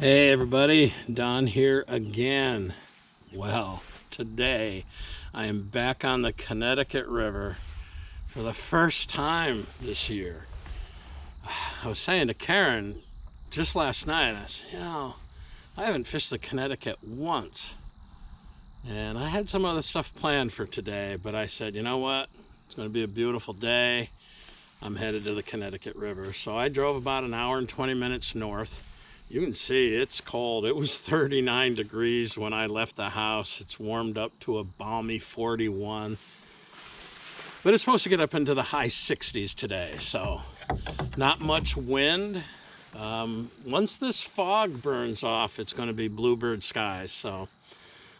Hey everybody, Don here again. Well, today I am back on the Connecticut River for the first time this year. I was saying to Karen just last night, I said, I haven't fished the Connecticut once. And I had some other stuff planned for today, but I said, you know what? It's going to be a beautiful day. I'm headed to the Connecticut River. So I drove about an hour and 20 minutes north. You can see it's cold. It was 39 degrees when I left the house. It's warmed up to a balmy 41. But it's supposed to get up into the high 60s today, so not much wind. Once this fog burns off, it's going to be bluebird skies. So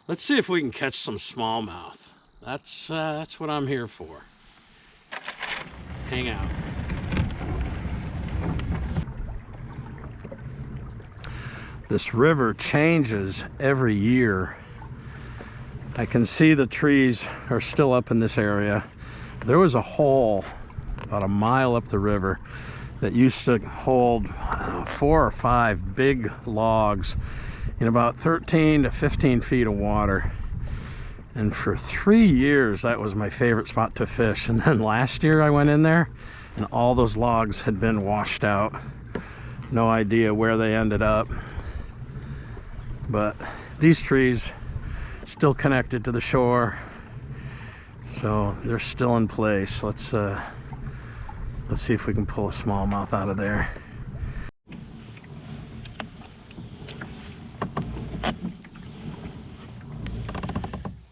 let's see if we can catch some smallmouth. That's what I'm here for. Hang out. This river changes every year. I can see the trees are still up in this area. There was a hole about a mile up the river that used to hold 4 or 5 big logs in about 13 to 15 feet of water. And for 3 years, that was my favorite spot to fish. And then last year I went in there and all those logs had been washed out. No idea where they ended up. But these trees still connected to the shore, so they're still in place. Let's see if we can pull a smallmouth out of there.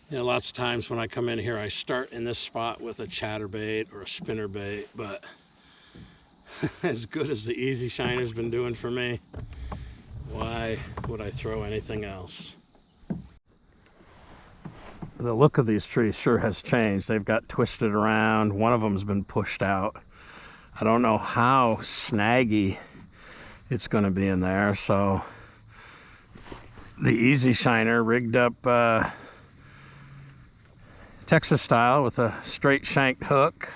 Yeah, lots of times when I come in here, I start in this spot with a chatterbait or a spinnerbait, but as good as the Easy Shiner's been doing for me, why would I throw anything else? The look of these trees sure has changed. They've got twisted around. One of them's been pushed out. I don't know how snaggy it's going to be in there. So the Easy Shiner rigged up Texas style with a straight shanked hook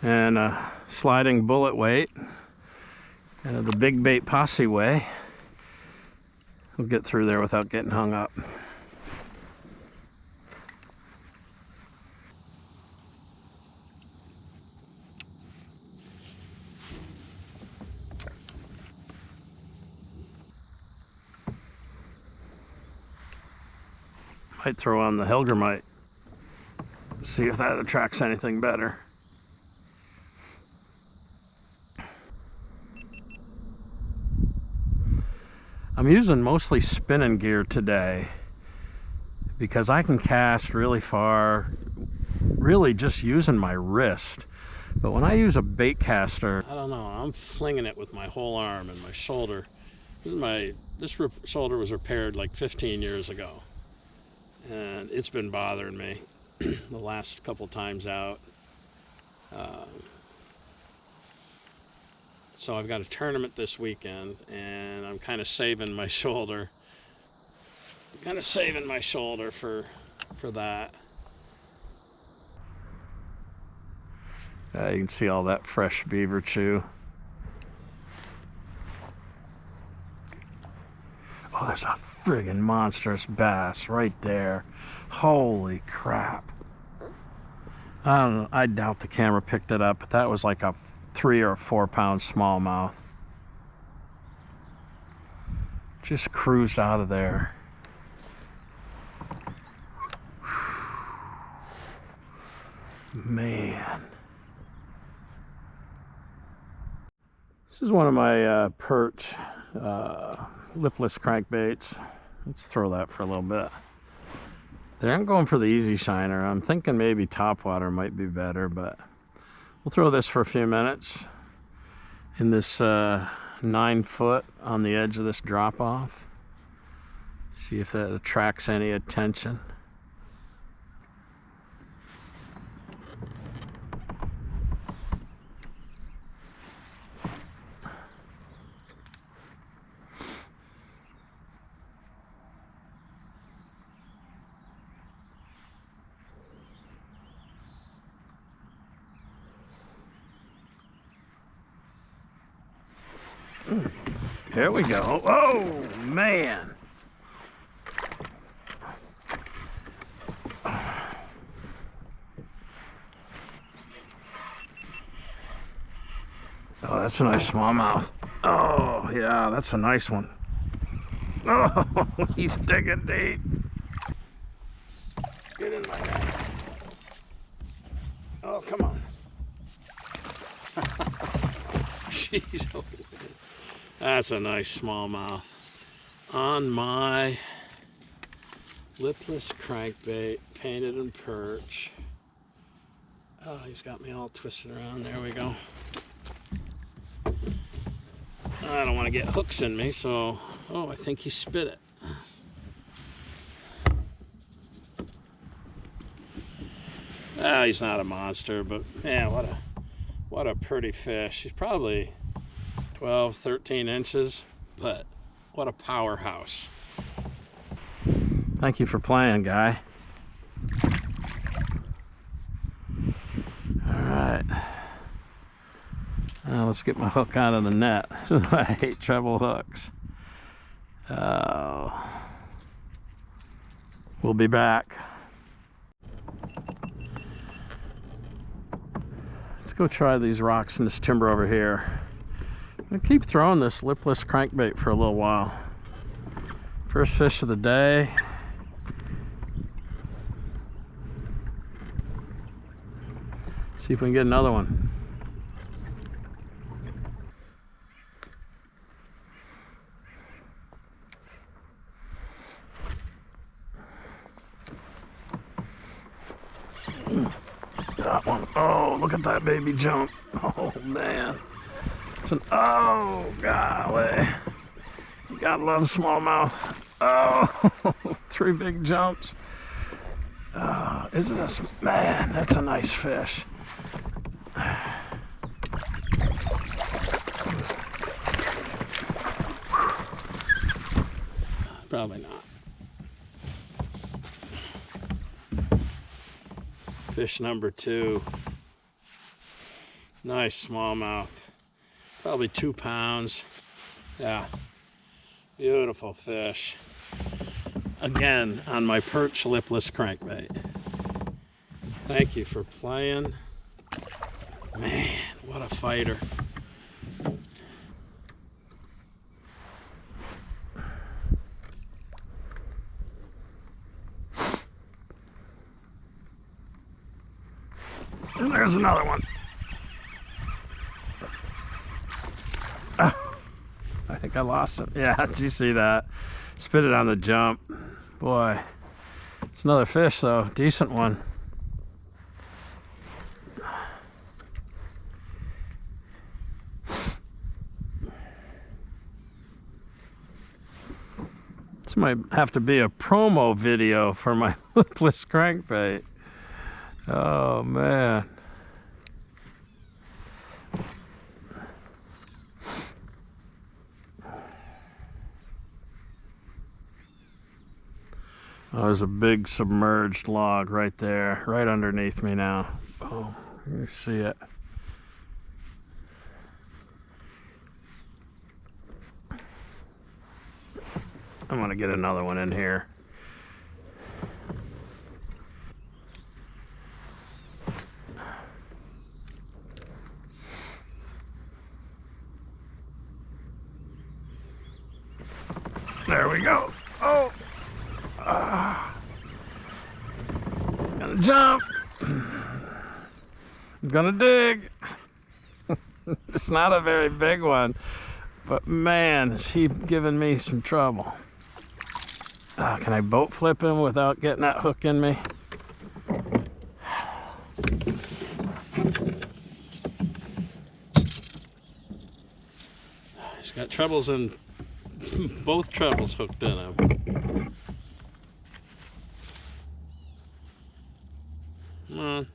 and a sliding bullet weight. And the big bait posse way, we'll get through there without getting hung up. Might throw on the Helgramite, see if that attracts anything better. I'm using mostly spinning gear today because I can cast really far, really just using my wrist. But when I use a bait caster, I don't know, I'm flinging it with my whole arm and my shoulder. This shoulder was repaired like 15 years ago, and it's been bothering me the last couple times out. So I've got a tournament this weekend, and I'm kind of saving my shoulder. For that. You can see all that fresh beaver chew. Oh, there's a friggin' monstrous bass right there. Holy crap. I don't know, I doubt the camera picked it up, but that was like a 3 or 4 pound smallmouth. Just cruised out of there. Man. This is one of my Perch Lipless Crankbaits. Let's throw that for a little bit. They aren't going for the Easy Shiner. I'm thinking maybe topwater might be better, but we'll throw this for a few minutes in this 9 foot on the edge of this drop off. See if that attracts any attention. Here we go. Oh, man. Oh, that's a nice smallmouth. Oh, yeah, that's a nice one. Oh, he's digging deep. Get in my net. Oh, come on. Jeez, oh, that's a nice smallmouth. On my Lipless Crankbait, painted in Perch. Oh, he's got me all twisted around. There we go. I don't want to get hooks in me, so... Oh, I think he spit it. Ah, he's not a monster, but man, what a pretty fish. He's probably 12, 13 inches, but what a powerhouse. Thank you for playing, guy. All right. Now let's get my hook out of the net. I hate treble hooks. We'll be back. Let's go try these rocks and this timber over here. I'm gonna keep throwing this lipless crankbait for a little while. First fish of the day. See if we can get another one. Got one. Oh, look at that baby jump. Oh, man. It's an, oh, golly. You gotta love smallmouth. Oh, 3 big jumps. Oh, isn't this, man, that's a nice fish. Probably not. Fish number 2. Nice smallmouth. Probably 2 pounds. Yeah. Beautiful fish. Again, on my Perch lipless crankbait. Thank you for playing. Man, what a fighter. And there's another one. Oh, I think I lost it. Yeah, did you see that? Spit it on the jump. Boy, it's another fish though. Decent one. This might have to be a promo video for my lipless crankbait. Oh, man. Oh, there's a big submerged log right there, right underneath me now. Oh, you see it. I'm gonna get another one in here. There we go. Oh, gonna jump. I'm gonna dig. It's not a very big one, but man, is he giving me some trouble. Can I boat flip him without getting that hook in me? He's got trebles in, both trebles hooked in him. Come on.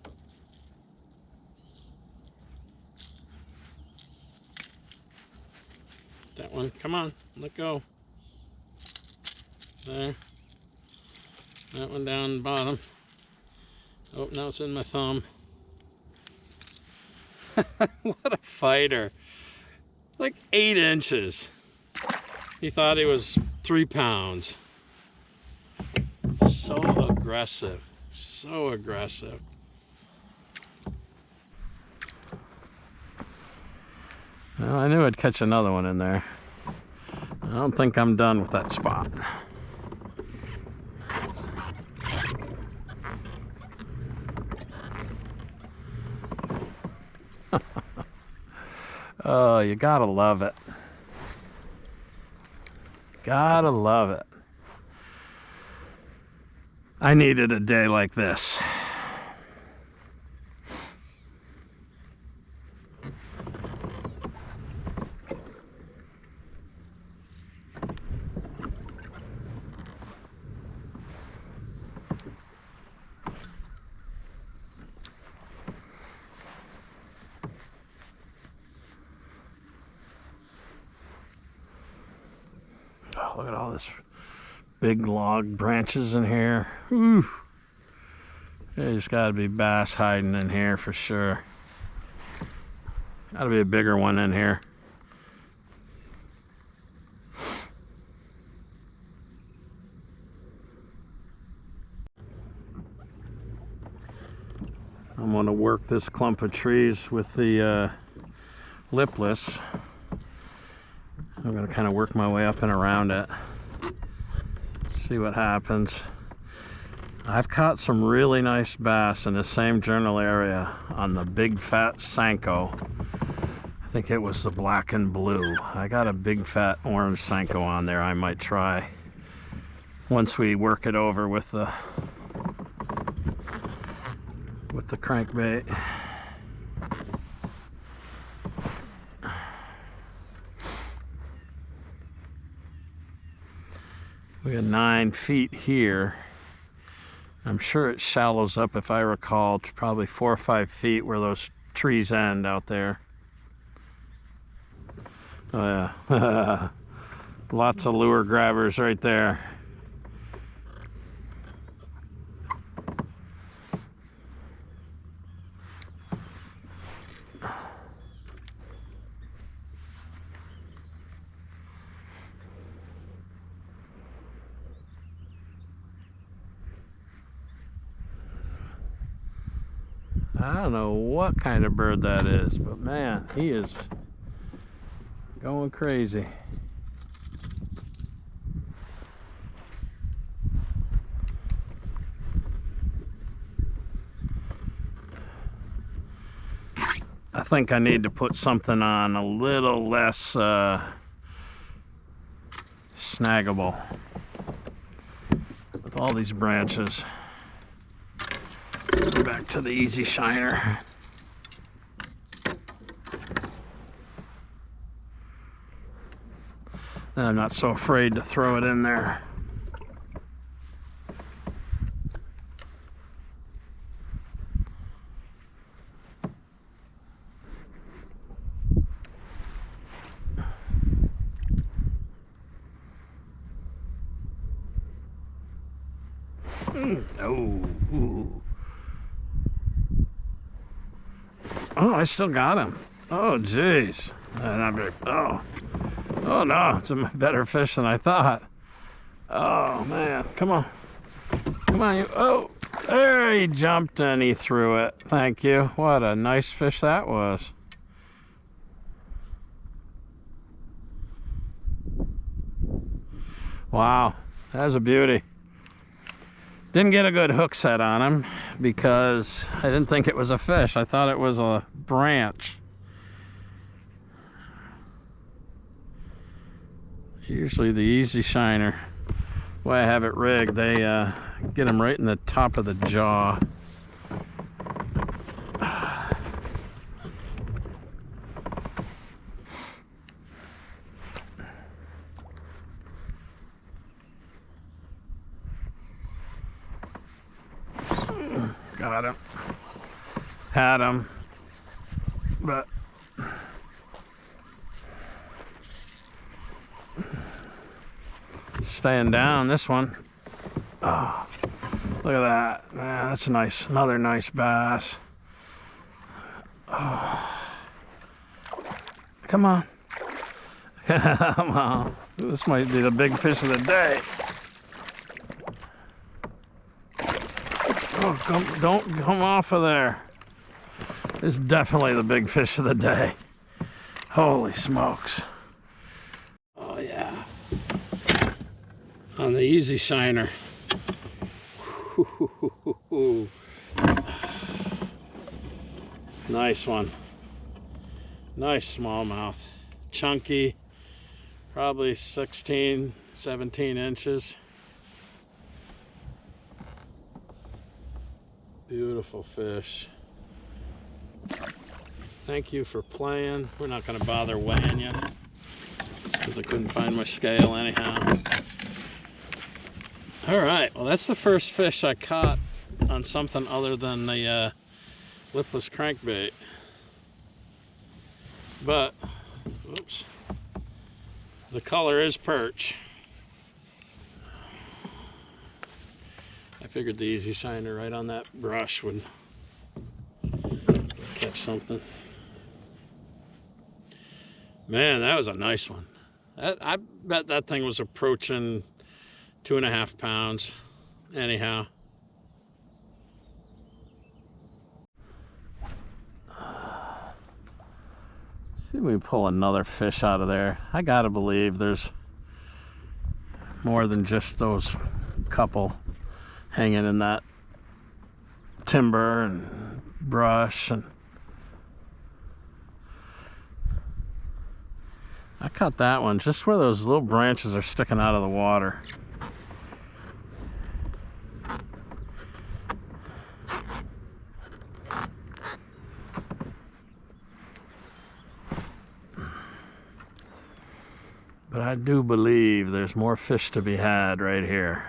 That one, come on, let go. There. That one down the bottom. Oh, now it's in my thumb. What a fighter. Like 8 inches. He thought he was 3 pounds. So aggressive. So aggressive. Well, I knew I'd catch another one in there. I don't think I'm done with that spot. Oh, you gotta love it. Gotta love it. I needed a day like this. Oh, look at all this big log branches in here. Whew. There's gotta be bass hiding in here for sure. Gotta be a bigger one in here. I'm gonna work this clump of trees with the lipless. I'm gonna kind of work my way up and around it. See what happens. I've caught some really nice bass in the same general area on the big fat Sanko. I think it was the black and blue. I got a big fat orange Sanko on there I might try once we work it over with the crankbait. We got 9 feet here. I'm sure it shallows up, if I recall, to probably 4 or 5 feet where those trees end out there. Oh yeah, lots of lure grabbers right there. I don't know what kind of bird that is, but man, he is going crazy. I think I need to put something on a little less snaggable with all these branches. Back to the easy shiner. And I'm not so afraid to throw it in there. Oh, ooh. Oh, I still got him. Oh, jeez. Oh no, it's a better fish than I thought. Oh man, come on. Come on, you. Oh, there he jumped and he threw it. Thank you. What a nice fish that was. Wow, that was a beauty. Didn't get a good hook set on him because I didn't think it was a fish. I thought it was a branch. Usually the easy shiner, the way I have it rigged, they get them right in the top of the jaw. Got him. Had him. But staying down this one. Oh, look at that. Man, that's a nice, another nice bass. Oh. Come on. Come on. This might be the big fish of the day. Oh, don't come off of there. It's definitely the big fish of the day. Holy smokes. Oh yeah. On the easy shiner. Nice one. Nice smallmouth. Chunky. Probably 16, 17 inches. Beautiful fish. Thank you for playing. We're not going to bother weighing you because I couldn't find my scale anyhow. All right, well that's the first fish I caught on something other than the lipless crankbait. But, oops, the color is perch. I figured the easy shiner right on that brush would catch something. Man, that was a nice one. I bet that thing was approaching 2.5 pounds. Anyhow. See if we can pull another fish out of there. I gotta believe there's more than just those couple hanging in that timber and brush. And I caught that one just where those little branches are sticking out of the water. But I do believe there's more fish to be had right here.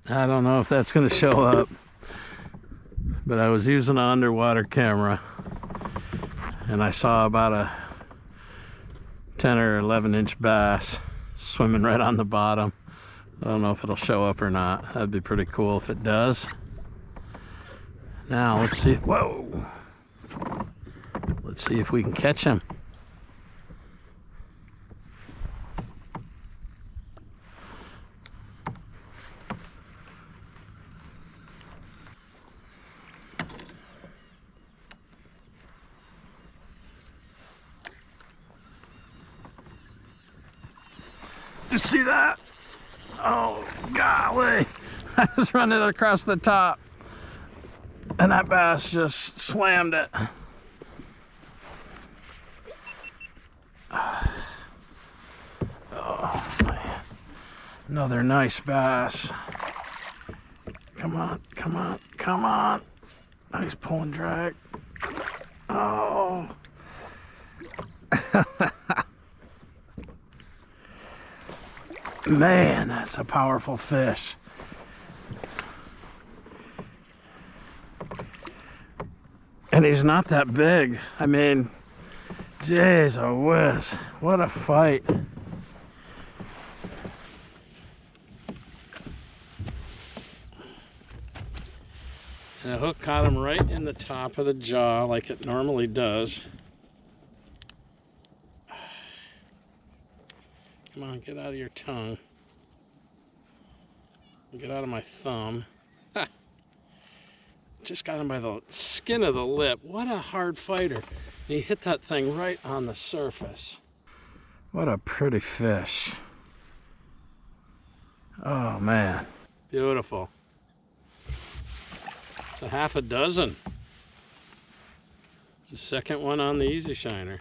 I don't know if that's going to show up, but I was using an underwater camera and I saw about a 10 or 11 inch bass swimming right on the bottom. I don't know if it'll show up or not. That'd be pretty cool if it does. Now let's see. Whoa! Let's see if we can catch him. You see that? Oh, golly. I was running across the top and that bass just slammed it. Oh, man. Another nice bass. Come on, come on, come on. Nice pull and drag. Oh. Man, that's a powerful fish. And he's not that big. I mean, jeez, a whiz. What a fight. And the hook caught him right in the top of the jaw like it normally does. Come on, get out of your tongue. Get out of my thumb. Ha. Just got him by the skin of the lip. What a hard fighter. And he hit that thing right on the surface. What a pretty fish. Oh, man. Beautiful. It's a half a dozen. The second one on the easy shiner.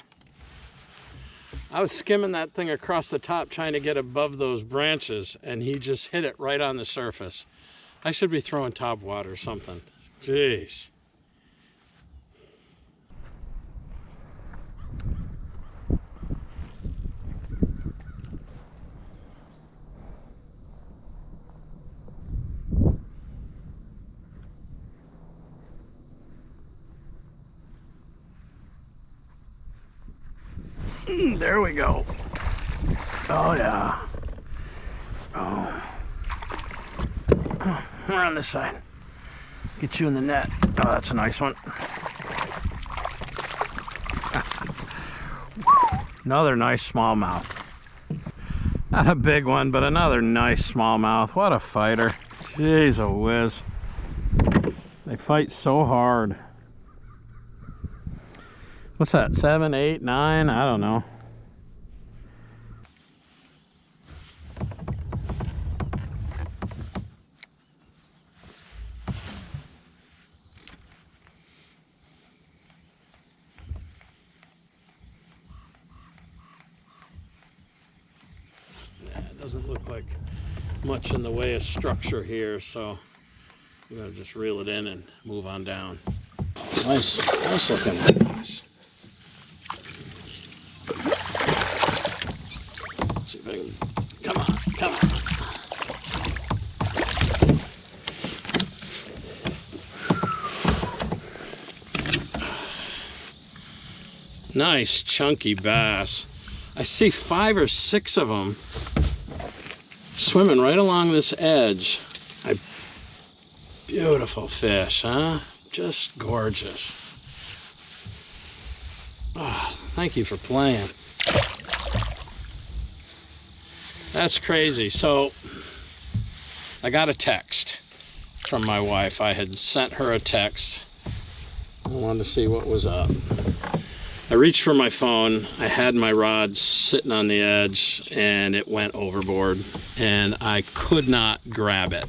I was skimming that thing across the top trying to get above those branches and he just hit it right on the surface. I should be throwing top water or something. Jeez. There we go. Oh yeah. Oh. We're on this side. Get you in the net. Oh, that's a nice one. Another nice smallmouth. Not a big one, but another nice smallmouth. What a fighter. Jeez, a whiz. They fight so hard. What's that, 7, 8, 9? I don't know. Doesn't look like much in the way of structure here, so I'm gonna just reel it in and move on down. Nice looking bass. See if I can, come on. Nice chunky bass. I see 5 or 6 of them swimming right along this edge. Beautiful fish, huh? Just gorgeous. Oh, thank you for playing. That's crazy. So I got a text from my wife. I had sent her a text. I wanted to see what was up. I reached for my phone. I had my rod sitting on the edge and it went overboard and I could not grab it.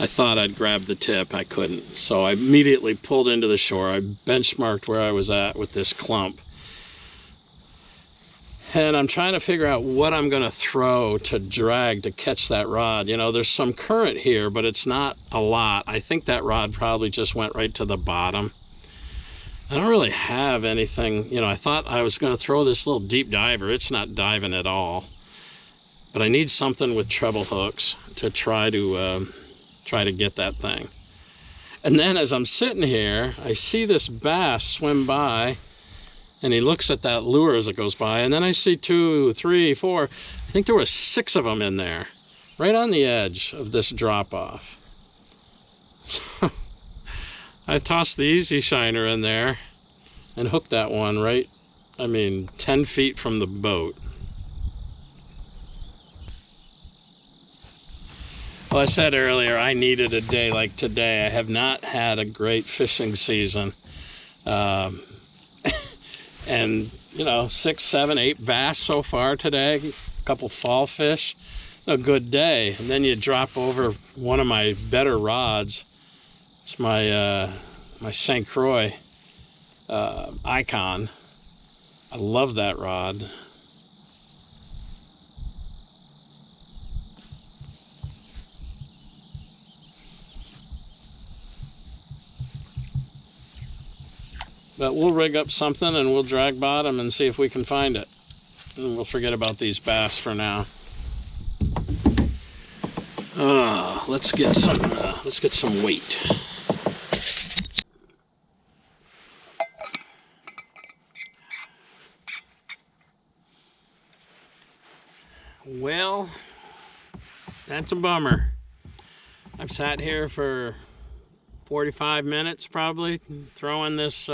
I thought I'd grab the tip. I couldn't. So I immediately pulled into the shore. I benchmarked where I was at with this clump. And I'm trying to figure out what I'm going to throw to drag to catch that rod. You know, there's some current here, but it's not a lot. I think that rod probably just went right to the bottom. I don't really have anything, you know, I thought I was going to throw this little deep diver. It's not diving at all. But I need something with treble hooks to try to get that thing. And then as I'm sitting here, I see this bass swim by and he looks at that lure as it goes by. And then I see 2, 3, 4, I think there were 6 of them in there, right on the edge of this drop off. So I tossed the easy shiner in there and hooked that one right, 10 feet from the boat. Well, I said earlier, I needed a day like today. I have not had a great fishing season. And, 6, 7, 8 bass so far today, a couple fall fish, a good day. And then you drop over one of my better rods. It's my St. Croix Icon. I love that rod. But we'll rig up something and we'll drag bottom and see if we can find it. And we'll forget about these bass for now. Let's get some weight. Well, that's a bummer. I've sat here for 45 minutes probably throwing this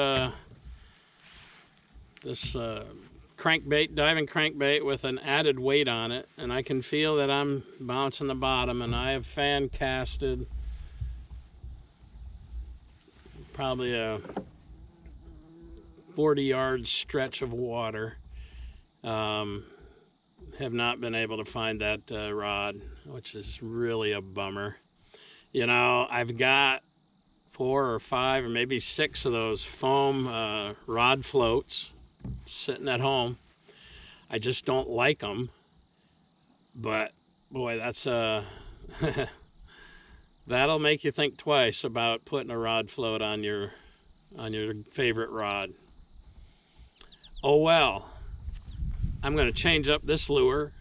crankbait, diving crankbait with an added weight on it, and I can feel that I'm bouncing the bottom, and I have fan casted probably a 40-yard stretch of water. Have not been able to find that rod, which is really a bummer. You know, I've got 4 or 5 or maybe 6 of those foam rod floats sitting at home. I just don't like them, but boy, that's that'll make you think twice about putting a rod float on your favorite rod. Oh well. I'm going to change up this lure.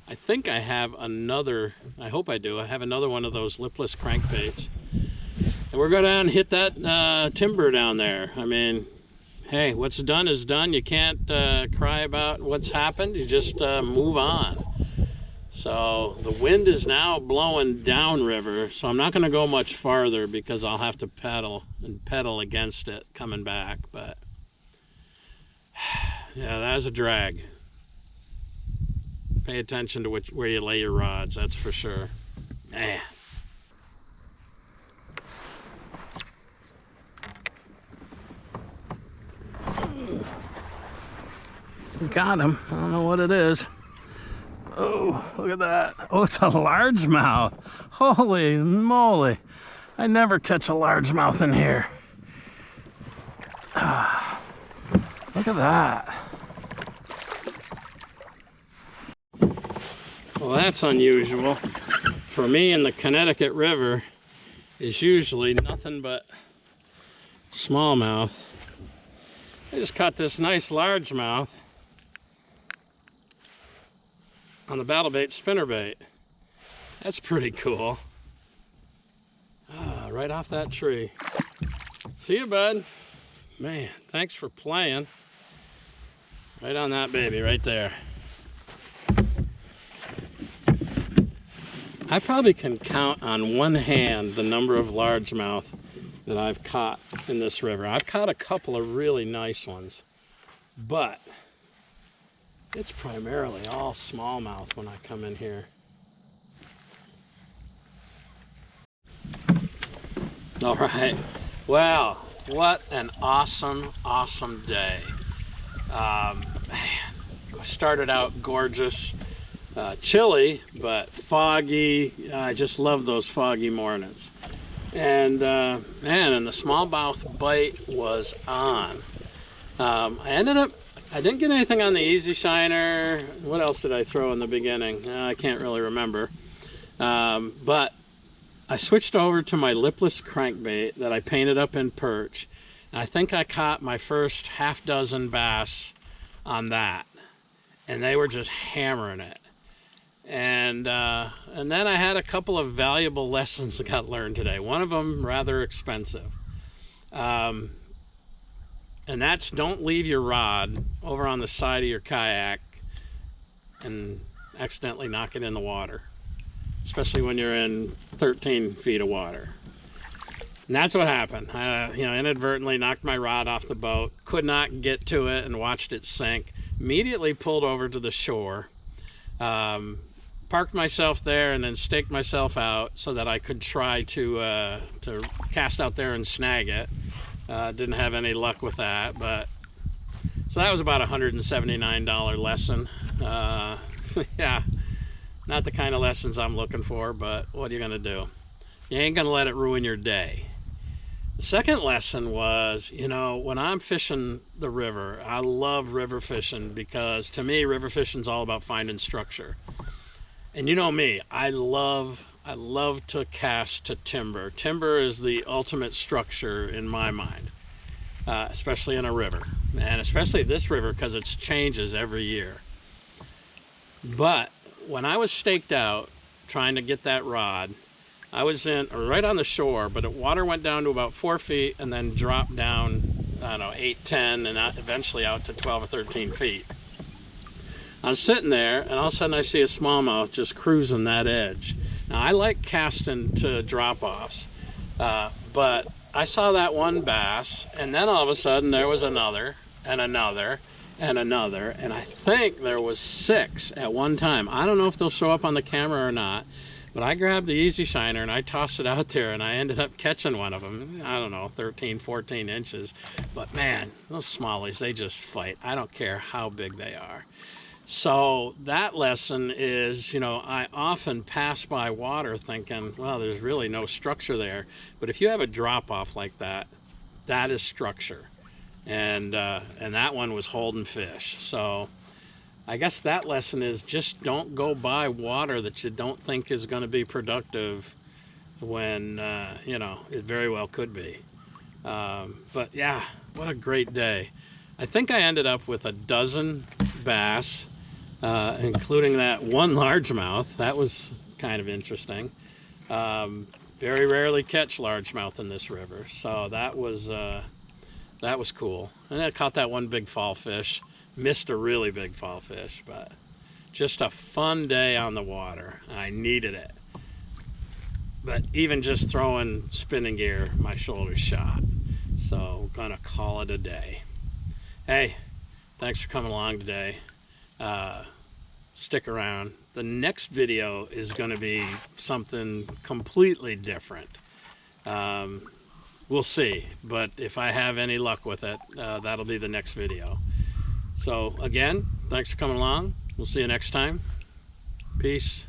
I think I have another, I hope I do, I have another one of those lipless crankbaits. And we're going down and hit that timber down there. hey, what's done is done. You can't cry about what's happened. You just move on. So the wind is now blowing downriver, so I'm not going to go much farther because I'll have to pedal against it coming back. But yeah, that was a drag. Pay attention to where you lay your rods, that's for sure. Man. Got him. I don't know what it is. Oh, look at that. Oh, it's a largemouth. Holy moly. I never catch a largemouth in here. Look at that. Well, that's unusual. For me in the Connecticut River is usually nothing but smallmouth. I just caught this nice largemouth on the BattleBait spinnerbait. That's pretty cool. Right off that tree. See you, bud. Man, thanks for playing. Right on that baby, right there. I probably can count on one hand the number of largemouth that I've caught in this river. I've caught a couple of really nice ones, but it's primarily all smallmouth when I come in here. All right, well, what an awesome, awesome day. Man, started out gorgeous. Chilly, but foggy. I just love those foggy mornings. And man, and the smallmouth bite was on. I didn't get anything on the Easy Shiner. What else did I throw in the beginning? I can't really remember. But I switched over to my Lipless Crankbait that I painted up in Perch. And I think I caught my first half dozen bass on that. And they were just hammering it. And then I had a couple of valuable lessons that got learned today. One of them rather expensive. And that's don't leave your rod over on the side of your kayak and accidentally knock it in the water, especially when you're in 13 feet of water. And that's what happened. I inadvertently knocked my rod off the boat, could not get to it and watched it sink. Immediately pulled over to the shore. Parked myself there and then staked myself out so that I could try to cast out there and snag it. Didn't have any luck with that, but so that was about a $179 lesson. Yeah, not the kind of lessons I'm looking for, but what are you gonna do? You ain't gonna let it ruin your day. The second lesson was, when I'm fishing the river, I love river fishing because to me, river fishing's all about finding structure. And you know me, I love to cast to timber. Timber is the ultimate structure in my mind, especially in a river, and especially this river because it changes every year. But when I was staked out trying to get that rod, I was right on the shore, but the water went down to about 4 feet and then dropped down, I don't know, 8, 10, and eventually out to 12 or 13 feet. I was sitting there, and all of a sudden I see a smallmouth just cruising that edge. Now, I like casting to drop-offs, but I saw that one bass, and then all of a sudden there was another, and another, and another, and I think there was 6 at one time. I don't know if they'll show up on the camera or not, but I grabbed the Easy Shiner, and I tossed it out there, and I ended up catching one of them. I don't know, 13, 14 inches. But man, those Smallies, they just fight. I don't care how big they are. So that lesson is, I often pass by water thinking, well, there's really no structure there. But if you have a drop off like that, that is structure. And that one was holding fish. So I guess that lesson is just don't go by water that you don't think is going to be productive when, it very well could be. But yeah, what a great day. I think I ended up with a dozen bass. Including that one largemouth. That was kind of interesting. Very rarely catch largemouth in this river, so that was that was cool. And I caught that one big fall fish. Missed a really big fall fish, but just a fun day on the water. I needed it. But even just throwing spinning gear, my shoulder's shot. So we're gonna call it a day. Hey, thanks for coming along today. Stick around. The next video is gonna be something completely different. We'll see, but if I have any luck with it, that'll be the next video. So again, thanks for coming along. We'll see you next time. Peace.